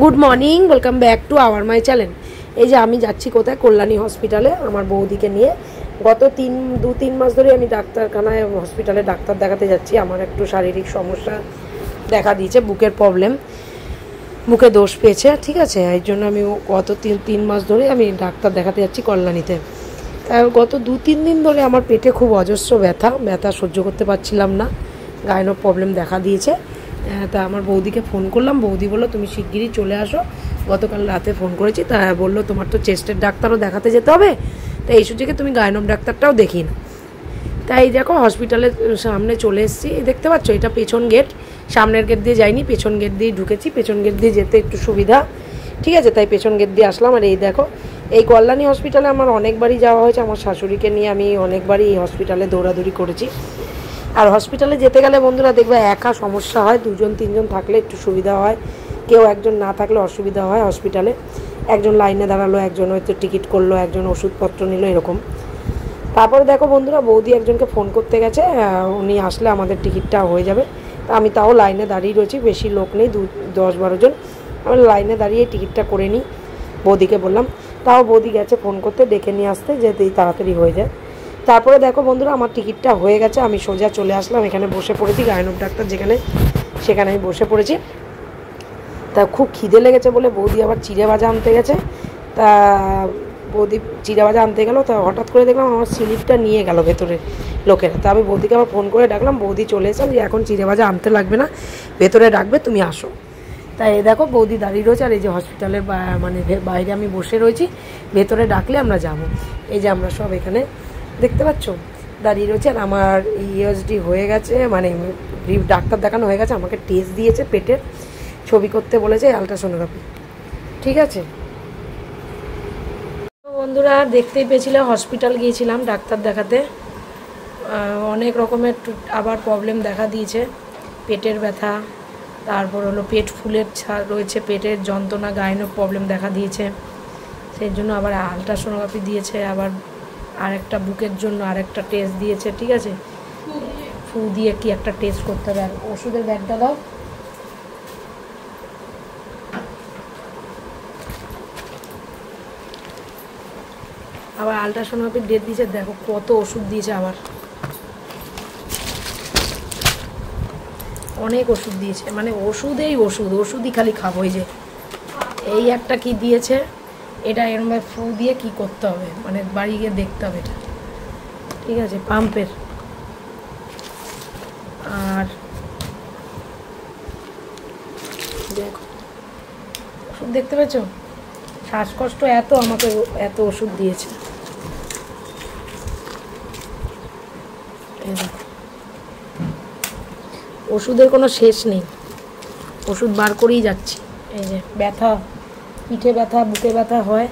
Good morning, welcome back to our my channel. এই যে আমি যাচ্ছি কোথায়, কল্যাণী হসপিটালে আমার বৌদিকে নিয়ে। গত 2-3 মাস ধরে আমি ডাক্তারখানায় হসপিটালে ডাক্তার দেখাতে যাচ্ছি। আমার একটু শারীরিক সমস্যা দেখা দিয়েছে, বুকের প্রবলেম, বুকে দোষ পেয়েছে, ঠিক আছে। এই জন্য আমি গত 3 মাস ধরে আমি ডাক্তার দেখাতে যাচ্ছি কল্যাণীতে। গত 2-3 দিন ধরে আমার পেটে খুব অজস্র ব্যথা সহ্য করতে পারছিলাম না, গাইনো প্রবলেম দেখা দিয়েছে। তা আমার বৌদিকে ফোন করলাম, বৌদি বললো তুমি শিগগিরই চলে আসো। গতকাল রাতে ফোন করেছি, তা বললো তোমার তো চেস্টের ডাক্তারও দেখাতে যেতে হবে, তা এই সুযোগে তুমি গাইনোর ডাক্তারটাও দেখি না। তাই দেখো হসপিটালের সামনে চলে এসেছি, দেখতে পাচ্ছ এটা পেছন গেট। সামনের গেট দিয়ে যাইনি, পেছন গেট দিয়ে ঢুকেছি। পেছন গেট দিয়ে যেতে একটু সুবিধা, ঠিক আছে, তাই পেছন গেট দিয়ে আসলাম। আর এই দেখো, এই কল্যাণী হসপিটালে আমার অনেকবারই যাওয়া হয়েছে। আমার শাশুড়িকে নিয়ে আমি অনেকবারই এই হসপিটালে দৌড়াদৌড়ি করেছি। আর হসপিটালে যেতে গেলে বন্ধুরা দেখবে একা সমস্যা হয়, 2-3জন থাকলে একটু সুবিধা হয়, কেউ একজন না থাকলে অসুবিধা হয়। হসপিটালে একজন লাইনে দাঁড়ালো, একজন হয়তো টিকিট করলো, একজন ওষুধপত্র নিল, এরকম। তারপরে দেখো বন্ধুরা, বৌদি একজনকে ফোন করতে গেছে, উনি আসলে আমাদের টিকিটটা হয়ে যাবে। তা আমি তাও লাইনে দাঁড়িয়ে রয়েছি, বেশি লোক নেই, 10-12 জন। আমি লাইনে দাঁড়িয়ে টিকিটটা করে নিই, বৌদিকে বললাম। তাও বৌদি গেছে ফোন করতে, ডেকে নিয়ে আসতে, যেতেই তাড়াতাড়ি হয়ে যায়। তারপরে দেখো বন্ধুরা, আমার টিকিটটা হয়ে গেছে, আমি সোজা চলে আসলাম, এখানে বসে পড়েছি। গাইনোক ডাক্তার যেখানে, সেখানে আমি বসে পড়েছি। তা খুব খিদে লেগেছে বলে বৌদি আবার চিড়ে ভাজা আনতে গেছে। তা বৌদি চিড়ে ভাজা আনতে গেল, তা হঠাৎ করে দেখলাম আমার স্লিপটা নিয়ে গেল ভেতরে লোকেরা। তা আমি বৌদিকে আবার ফোন করে ডাকলাম, বৌদি চলে এসেছে, যে এখন চিড়ে ভাজা আনতে লাগবে না, ভেতরে ডাকবে, তুমি আসো। তাই এই দেখো বৌদি দাঁড়িয়ে রয়েছে, আর এই যে হসপিটালের মানে বাইরে আমি বসে রয়েছি, ভেতরে ডাকলে আমরা যাব। এই যে আমরা সব এখানে দেখতে পাচ্ছ দাঁড়িয়ে রয়েছে। আর আমার ইউএসডি হয়ে গেছে, মানে ডাক্তার দেখানো হয়ে গেছে, আমাকে টেস্ট দিয়েছে পেটের, ছবি করতে বলেছে, আলট্রাসোনোগ্রাফি, ঠিক আছে। বন্ধুরা দেখতেই পেয়েছিলাম, হসপিটাল গিয়েছিলাম ডাক্তার দেখাতে, অনেক রকমের আবার প্রবলেম দেখা দিয়েছে, পেটের ব্যথা, তারপর হলো পেট ফুলের রয়েছে, পেটের যন্ত্রণা, গাইনোর প্রবলেম দেখা দিয়েছে, সেই জন্য আবার আলট্রাসোনোগ্রাফি দিয়েছে, আবার আরেকটা বুকের জন্য আরেকটা টেস্ট দিয়েছে, ঠিক আছে। ফু দিয়ে কি একটা টেস্ট করতে হবে। আর ওষুধের ব্যাগটা দাও। আবার আলট্রাসোনোগ্রাফির ডেট দিয়েছে, দেখো কত ওষুধ দিয়েছে, আবার অনেক ওষুধ দিয়েছে, মানে ওষুধই খালি খাবো। এই একটা কি দিয়েছে, এটা এরমভাবে ফু দিয়ে কি করতে হবে, মানে বাড়ি গিয়ে দেখতে হবে এটা, ঠিক আছে, পাম্পের। আর দেখো ওষুধ দেখতে পেয়েছ, শ্বাসকষ্ট এত, আমাকে এত ওষুধ দিয়েছে। ওষুধের কোনো শেষ নেই, ওষুধ বার করেই যাচ্ছি। এই যে ব্যথা, পিঠে ব্যথা, বুকে ব্যথা হয়,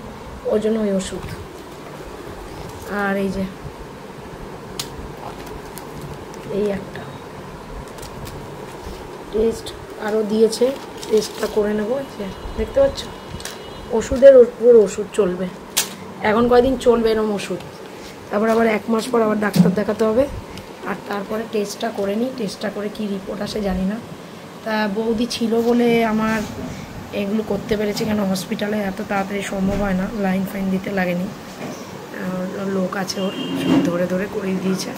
ওই জন্য ওই ওষুধ। আর এই যে এই একটা টেস্ট আরও দিয়েছে, টেস্টটা করে নেবো। দেখতে পাচ্ছ, ওষুধের উপর ওষুধ চলবে, এখন কয়দিন চলবে এরকম ওষুধ, তারপর আবার 1 মাস পর আবার ডাক্তার দেখাতে হবে। আর তারপরে টেস্টটা করে নিই, টেস্টটা করে কি রিপোর্ট আসে জানি না। তা বৌদি ছিল বলে আমার এগুলো করতে পেরেছি, কেন হসপিটালে এত তাড়াতাড়ি সম্ভব হয় না, লাইন ফাইন দিতে লাগেনি, লোক আছে ওর, সব ধরে ধরে করিয়ে দিয়েছে।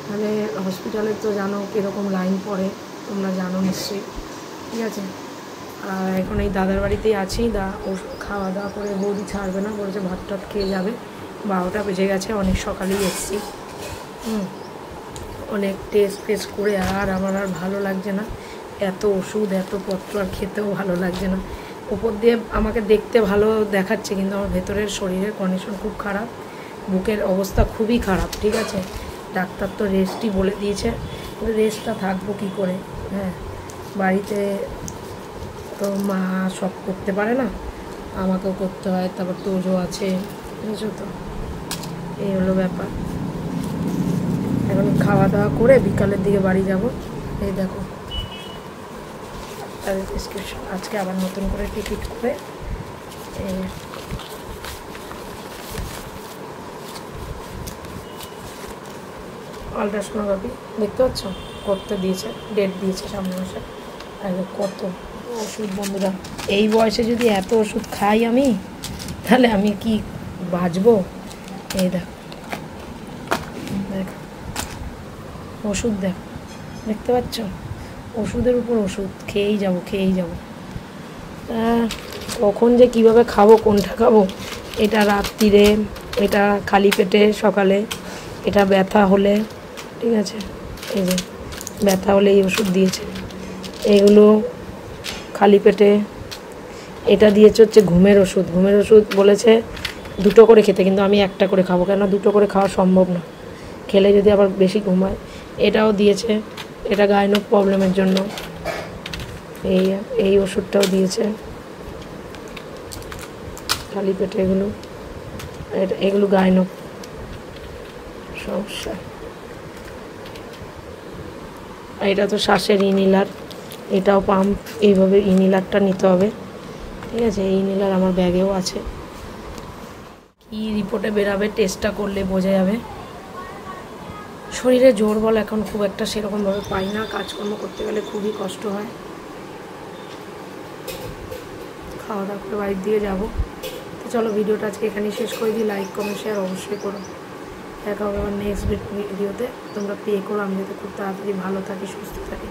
তাহলে হসপিটালে তো জানো কীরকম লাইন পড়ে, তোমরা জানো নিশ্চয়ই, ঠিক আছে। আর এখন এই দাদার বাড়িতেই আছি, খাওয়া দাওয়া করে বৌদি ছাড়বে না, বলেছে ভাত টাত খেয়ে যাবে, 12টা বেজে গেছে, অনেক সকালেই এসেছি। অনেক টেস্ট করে আর আমার আর ভালো লাগছে না, এত ওষুধ এত পত্র, আর খেতেও ভালো লাগছে না। ওপর দিয়ে আমাকে দেখতে ভালো দেখাচ্ছে, কিন্তু আমার ভেতরের শরীরের কন্ডিশন খুব খারাপ, বুকের অবস্থা খুবই খারাপ, ঠিক আছে। ডাক্তার তো রেস্টই বলে দিয়েছে, কিন্তু রেস্টটা থাকবো কী করে, হ্যাঁ, বাড়িতে তো মা সব করতে পারে না, আমাকেও করতে হয়, তারপর তোজো আছে, বুঝছো তো, এই হলো ব্যাপার। এখন খাওয়া দাওয়া করে বিকালের দিকে বাড়ি যাব। এই দেখো তাদের প্রেসক্রিপশন, আজকে আবার নতুন করে টিকিট করে আলট্রাসোনোগ্রাফি দেখতে পাচ্ছ করতে দিয়েছে, ডেট দিয়েছে সামনে মাসে। আর কত ওষুধ বন্ধুরা, এই বয়সে যদি এত ওষুধ খাই আমি, তাহলে আমি কি বাঁচবো? এই দেখ দেখ ওষুধ, দেখতে পাচ্ছ? ওষুধের উপর ওষুধ খেয়েই যাব। কখন যে কিভাবে খাবো, কোনটা খাবো, এটা রাত্রিরে, এটা খালি পেটে সকালে, এটা ব্যথা হলে, ঠিক আছে, এই যে ব্যথা হলে এই ওষুধ দিয়েছে, এগুলো খালি পেটে। এটা দিয়েছে হচ্ছে ঘুমের ওষুধ বলেছে 2টো করে খেতে, কিন্তু আমি 1টা করে খাবো, কেন 2টো করে খাওয়া সম্ভব না, খেলে যদি আবার বেশি ঘুমায়। এটাও দিয়েছে, এটা গাইনোক প্রবলেমের জন্য, এই ওষুধটাও দিয়েছে খালি পেটে। এগুলো গাইনোক সমস্যা। এটা তো শ্বাসের ইনহেলার, এটাও পাম্প, এইভাবে ইনহেলারটা নিতে হবে, ঠিক আছে। এই ইনহেলার আমার ব্যাগেও আছে। কি রিপোর্টে বেরাবে টেস্টটা করলে বোঝা যাবে। শরীরে জোর বল এখন খুব একটা সেরকমভাবে পাই না, কাজকর্ম করতে গেলে খুবই কষ্ট হয়। খাওয়া দাওয়া করে বাড়ির দিয়ে যাবো। তো চলো ভিডিওটা আজকে এখানেই শেষ করে দিই। লাইক কমেন্ট শেয়ার অবশ্যই করো। দেখা হবে আবার নেক্সট ভিডিওতে। তোমরা প্রে করো আমি যাতে খুব তাড়াতাড়ি ভালো থাকি, সুস্থ থাকি।